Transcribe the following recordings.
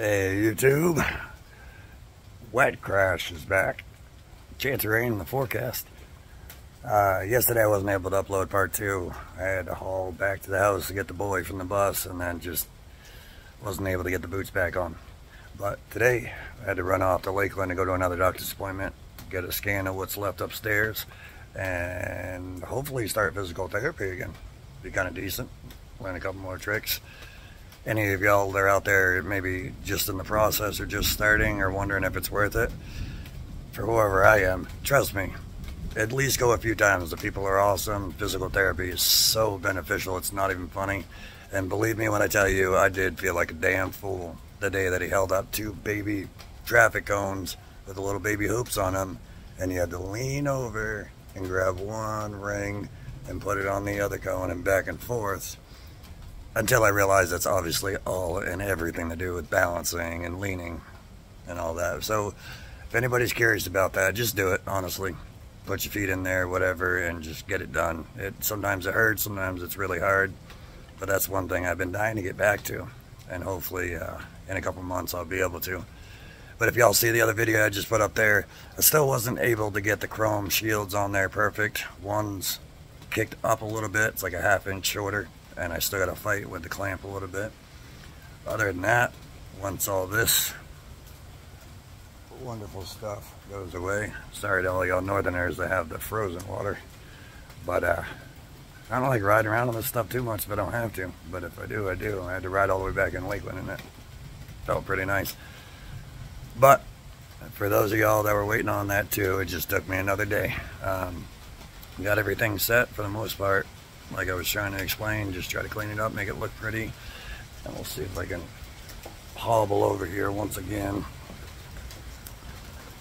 Hey YouTube, wet crash is back. Chance of rain in the forecast. Yesterday I wasn't able to upload part 2. I had to haul back to the house to get the boy from the bus and then just wasn't able to get the boots back on. But today I had to run off to Lakeland to go to another doctor's appointment, get a scan of what's left upstairs, and hopefully start physical therapy again. Be kind of decent, learn a couple more tricks. Any of y'all that are out there maybe just in the process or just starting or wondering if it's worth it, for whoever I am, trust me, at least go a few times. The people are awesome. Physical therapy is so beneficial, it's not even funny. And believe me when I tell you, I did feel like a damn fool the day that he held up 2 baby traffic cones with the little baby hoops on them, and you had to lean over and grab one ring and put it on the other cone and back and forth. Until I realized that's obviously all and everything to do with balancing and leaning and all that. So if anybody's curious about that, just do it, honestly. Put your feet in there, whatever, and just get it done. Sometimes it hurts, sometimes it's really hard, but that's one thing I've been dying to get back to. And hopefully in a couple months I'll be able to. But if y'all see the other video I just put up there, I still wasn't able to get the chrome shields on there perfect. One's kicked up a little bit, it's like a 1/2 inch shorter. And I still got to fight with the clamp a little bit. Other than that, once all this wonderful stuff goes away, sorry to all y'all northerners that have the frozen water, but I don't like riding around on this stuff too much if I don't have to. But if I do, I do. I had to ride all the way back in Lakeland and it felt pretty nice. But for those of y'all that were waiting on that too, it just took me another day. Got everything set for the most part. Like I was trying to explain, just try to clean it up, make it look pretty. And we'll see if I can hobble over here once again.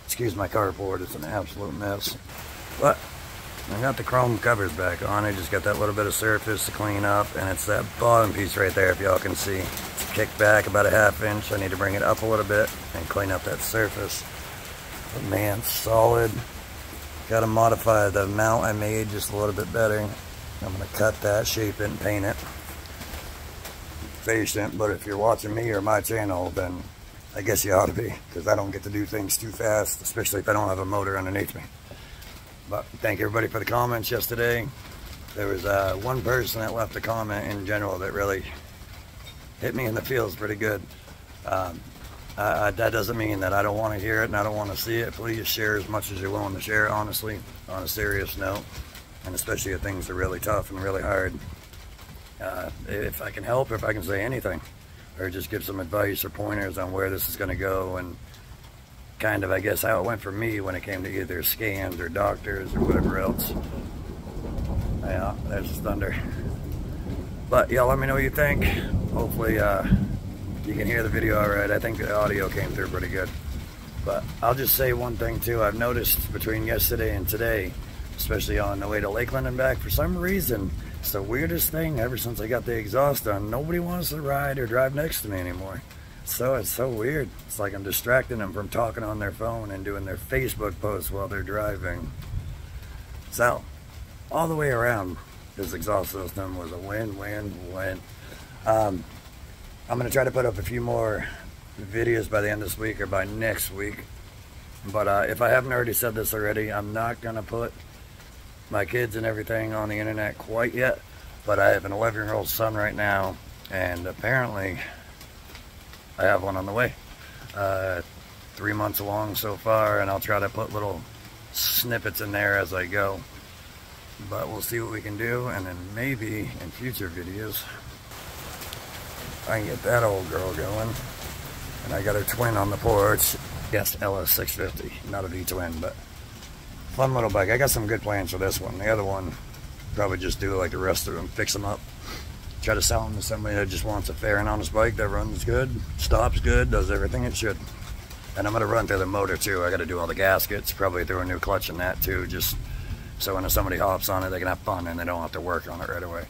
Excuse my cardboard, it's an absolute mess. But I got the chrome covers back on. I just got that little bit of surface to clean up, and it's that bottom piece right there, if y'all can see. It's kicked back about a 1/2 inch. I need to bring it up a little bit and clean up that surface. But man, solid. Got to modify the mount I made just a little bit better. I'm going to cut that, shape it, and paint it. Patient, but if you're watching me or my channel, then I guess you ought to be, because I don't get to do things too fast, especially if I don't have a motor underneath me. But thank everybody for the comments yesterday. There was one person that left a comment in general that really hit me in the feels pretty good. That doesn't mean that I don't want to hear it and I don't want to see it. Please share as much as you're willing to share, honestly, on a serious note. And especially if things are really tough and really hard. If I can help, if I can say anything, or just give some advice or pointers on where this is going to go, and kind of, I guess, how it went for me when it came to either scans or doctors or whatever else. Yeah, there's the thunder. But y'all let me know what you think. Hopefully you can hear the video all right. I think the audio came through pretty good. But I'll just say one thing too. I've noticed between yesterday and today, especially on the way to Lakeland and back, for some reason, it's the weirdest thing ever since I got the exhaust on. Nobody wants to ride or drive next to me anymore. So it's so weird. It's like I'm distracting them from talking on their phone and doing their Facebook posts while they're driving. So, all the way around, this exhaust system was a win-win-win. I'm going to try to put up a few more videos by the end of this week or by next week. But if I haven't already said this already, I'm not going to put my kids and everything on the internet quite yet, but I have an 11-year-old son right now, and apparently I have one on the way. 3 months along so far, and I'll try to put little snippets in there as I go. But we'll see what we can do, and then maybe in future videos I can get that old girl going. And I got her twin on the porch. Yes, LS650, not a V-twin, but fun little bike. I got some good plans for this one. The other one, probably just do like the rest of them, fix them up. Try to sell them to somebody that just wants a fair and honest bike that runs good, stops good, does everything it should. And I'm going to run through the motor too. I got to do all the gaskets, probably throw a new clutch in that too, just so when somebody hops on it, they can have fun and they don't have to work on it right away.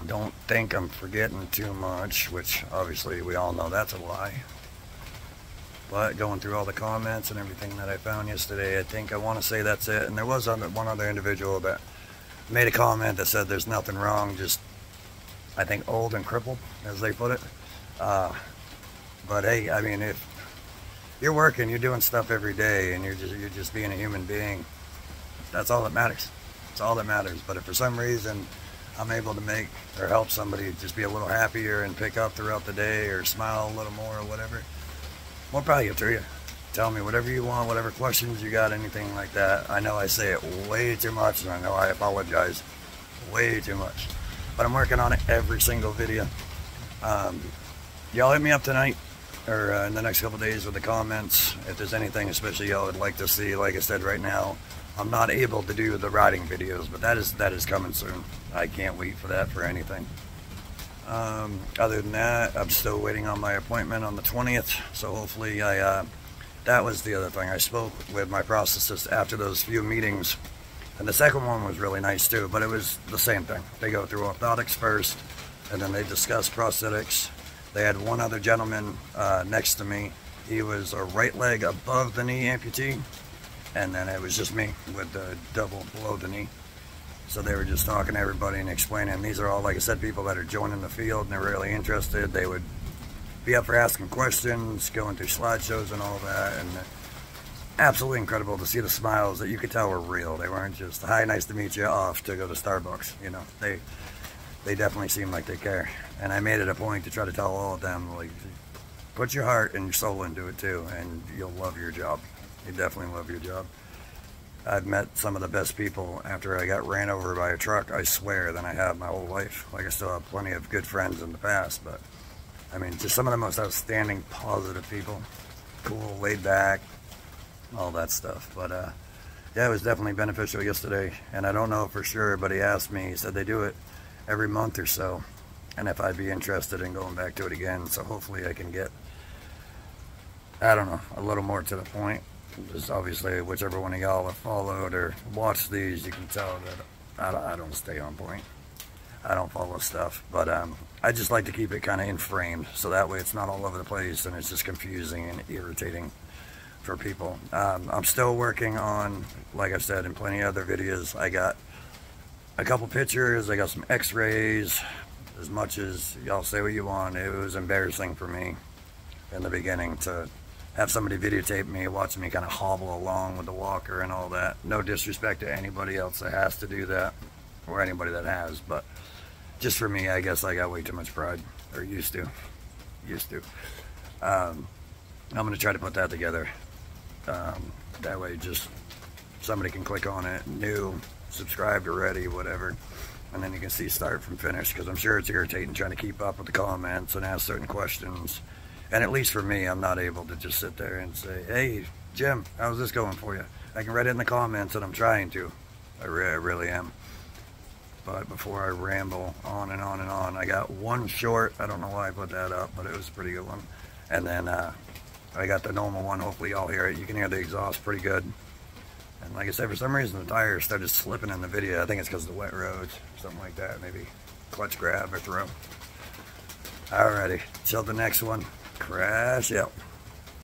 Don't think I'm forgetting too much, which obviously we all know that's a lie. But going through all the comments and everything that I found yesterday, I think I want to say that's it. And there was one other individual that made a comment that said there's nothing wrong, just I think old and crippled, as they put it. But hey, I mean, if you're working, you're doing stuff every day, and you're just being a human being, that's all that matters. It's all that matters. But if for some reason I'm able to make or help somebody just be a little happier and pick up throughout the day or smile a little more or whatever, more power to you. Tell me whatever you want, whatever questions you got, anything like that. I know I say it way too much, and I know I apologize way too much. But I'm working on it every single video. Y'all hit me up tonight or in the next couple days with the comments if there's anything especially y'all would like to see. Like I said, right now I'm not able to do the riding videos, but that is coming soon. I can't wait for that for anything. Other than that, I'm still waiting on my appointment on the 20th, so hopefully that was the other thing. I spoke with my prosthetist after those few meetings, and the second one was really nice too, but it was the same thing. They go through orthotics first, and then they discuss prosthetics. They had one other gentleman next to me. He was a right leg above the knee amputee, and then it was just me with the double below the knee. So they were just talking to everybody and explaining. These are all, like I said, people that are joining the field and they're really interested. They would be up for asking questions, going through slideshows and all that, and absolutely incredible to see the smiles that you could tell were real. They weren't just, hi, nice to meet you, off to go to Starbucks. You know, they definitely seem like they care. And I made it a point to try to tell all of them, like, put your heart and your soul into it too, and you'll love your job. You definitely love your job. I've met some of the best people after I got ran over by a truck, I swear, than I have my whole life. Like, I still have plenty of good friends in the past, but I mean, just some of the most outstanding, positive people. Cool, laid back, all that stuff. But yeah, it was definitely beneficial yesterday, and I don't know for sure, but he asked me, he said they do it every month or so, and if I'd be interested in going back to it again. So hopefully I can get, I don't know, a little more to the point. Just obviously, whichever one of y'all have followed or watched these, you can tell that I don't stay on point. I don't follow stuff, but I just like to keep it kind of in frame, so that way it's not all over the place and it's just confusing and irritating for people. I'm still working on, like I said in plenty of other videos, I got a couple pictures, I got some x-rays. As much as y'all say what you want, it was embarrassing for me in the beginning to have somebody videotape me, watching me kind of hobble along with the walker and all that. No disrespect to anybody else that has to do that, or anybody that has, but just for me, I guess I got way too much pride, or used to. I'm going to try to put that together. That way just somebody can click on it, new, subscribed already, whatever, and then you can see start from finish, because I'm sure it's irritating trying to keep up with the comments and ask certain questions. And at least for me, I'm not able to just sit there and say, hey, Jim, how's this going for you? I can write it in the comments, and I'm trying to. I really am. But before I ramble on and on and on, I got one short. I don't know why I put that up, but it was a pretty good one. And then I got the normal one. Hopefully y'all hear it. You can hear the exhaust pretty good. And like I said, for some reason the tires started slipping in the video. I think it's because of the wet roads, something like that. Maybe clutch grab or throw. Alrighty, till the next one. Crash out.